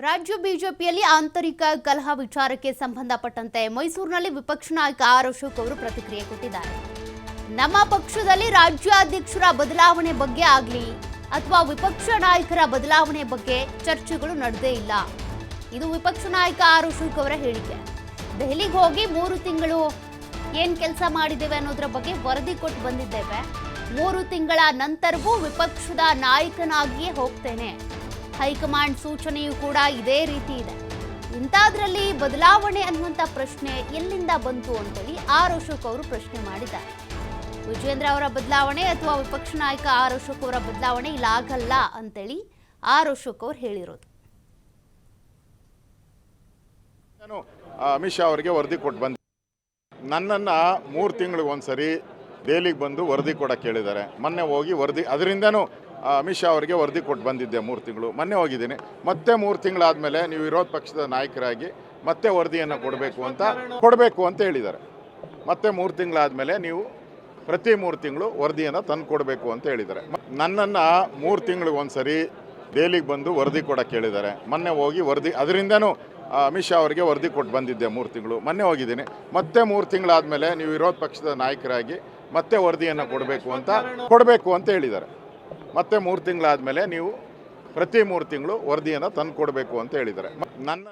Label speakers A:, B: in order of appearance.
A: ರಾಜ್ಯ ಬಿಜೆಪಿಯಲ್ಲಿ ಆಂತರಿಕ ಕಲಹ ವಿಚಾರಕ್ಕೆ ಸಂಬಂಧಪಟ್ಟಂತೆ ಮೈಸೂರಿನಲ್ಲಿ ವಿಪಕ್ಷ ನಾಯಕ ಆರ್ ಅಶೋಕ್ ಅವರು ಪ್ರತಿಕ್ರಿಯೆ ಕೊಟ್ಟಿದ್ದಾರೆ. ನಮ್ಮ ಪಕ್ಷದಲ್ಲಿ ರಾಜ್ಯಾಧ್ಯಕ್ಷರ ಬದಲಾವಣೆ ಬಗ್ಗೆ ಆಗಲಿ ಅಥವಾ ವಿಪಕ್ಷ ನಾಯಕರ ಬದಲಾವಣೆ ಬಗ್ಗೆ ಚರ್ಚೆಗಳು ನಡೆದೇ ಇಲ್ಲ. ಇದು ವಿಪಕ್ಷ ನಾಯಕ ಆರ್ ಅಶೋಕ್ ಅವರ ಹೇಳಿಕೆ. ದೆಹಲಿಗೆ ಹೋಗಿ 3 ತಿಂಗಳು ಏನು ಕೆಲಸ ಮಾಡಿದ್ದೇವೆ ಅನ್ನೋದರ ಬಗ್ಗೆ ವರದಿ ಕೊಟ್ಟು ಬಂದಿದ್ದೇವೆ. 3 ತಿಂಗಳ ನಂತರವೂ ವಿಪಕ್ಷದ ನಾಯಕನಾಗಿಯೇ ಹೋಗ್ತೇನೆ. ಹೈಕಮಾಂಡ್ ಸೂಚನೆಯೂ ಕೂಡ ಇದೇ ರೀತಿ ಇದೆ. ಇಂಥದ್ರಲ್ಲಿ ಬದಲಾವಣೆ ಅನ್ನುವಂಥ ಪ್ರಶ್ನೆ ಎಲ್ಲಿಂದ ಬಂತು ಅಂತೇಳಿ ಆರ್ ಅಶೋಕ್ ಅವರು ಪ್ರಶ್ನೆ ಮಾಡಿದ್ದಾರೆ. ವಿಜೇಂದ್ರ ಅವರ ಬದಲಾವಣೆ ಅಥವಾ ವಿಪಕ್ಷ ನಾಯಕ ಆರ್ ಅಶೋಕ್ ಅವರ ಬದಲಾವಣೆ ಇಲ್ಲಾಗಲ್ಲ ಅಂತೇಳಿ ಆರ್ ಅಶೋಕ್ ಅವರು ಹೇಳಿರೋದು.
B: ನಾನು ಅಮಿತ್ ಶಾ ಅವರಿಗೆ ವರದಿ ಕೊಟ್ಟು ಬಂದೆ. ನನ್ನನ್ನು 3 ತಿಂಗಳಿಗೊಂದ್ಸರಿ ದೆಹಲಿಗೆ ಬಂದು ವರದಿ ಕೊಡೋಕ್ಕೆ ಹೇಳಿದ್ದಾರೆ. ಮೊನ್ನೆ ಹೋಗಿ ವರದಿ ಅದರಿಂದನೂ ಅಮಿತ್ ಶಾ ಅವರಿಗೆ ವರದಿ ಕೊಟ್ಟು ಬಂದಿದ್ದೆ. 3 ತಿಂಗಳು ಮೊನ್ನೆ ಹೋಗಿದ್ದೀನಿ. ಮತ್ತೆ 3 ತಿಂಗಳಾದಮೇಲೆ ನೀವು ವಿರೋಧ ಪಕ್ಷದ ನಾಯಕರಾಗಿ ಮತ್ತೆ ವರದಿಯನ್ನು ಕೊಡಬೇಕು ಅಂತ ಹೇಳಿದ್ದಾರೆ. ಮತ್ತೆ 3 ತಿಂಗಳಾದಮೇಲೆ ನೀವು ಪ್ರತಿ 3 ತಿಂಗಳು ವರದಿಯನ್ನು ತಂದು ಕೊಡಬೇಕು ಅಂತ ಹೇಳಿದ್ದಾರೆ. ನನ್ನನ್ನು 3 ತಿಂಗಳಿಗೊಂದ್ಸರಿ ದೆಹಲಿಗೆ ಬಂದು ವರದಿ ಕೊಡೋಕ್ಕೆ ಹೇಳಿದ್ದಾರೆ. ಮೊನ್ನೆ ಹೋಗಿ ವರದಿ ಅದರಿಂದನೂ ಅಮಿತ್ ಶಾ ಅವರಿಗೆ ವರದಿ ಕೊಟ್ಟು ಬಂದಿದ್ದೆ. 3 ತಿಂಗಳು ಮೊನ್ನೆ ಹೋಗಿದ್ದೀನಿ. ಮತ್ತೆ 3 ತಿಂಗಳಾದಮೇಲೆ ನೀವು ವಿರೋಧ ಪಕ್ಷದ ನಾಯಕರಾಗಿ ಮತ್ತೆ ವರದಿಯನ್ನು ಕೊಡಬೇಕು ಅಂತ ಹೇಳಿದ್ದಾರೆ. ಮತ್ತೆ 3 ತಿಂಗಳಾದಮೇಲೆ ನೀವು ಪ್ರತಿ 3 ತಿಂಗಳು ವರದಿಯನ್ನು ತಂದು ಕೊಡಬೇಕು ಅಂತ ಹೇಳಿದ್ದಾರೆ. ನನ್ನನ್ನು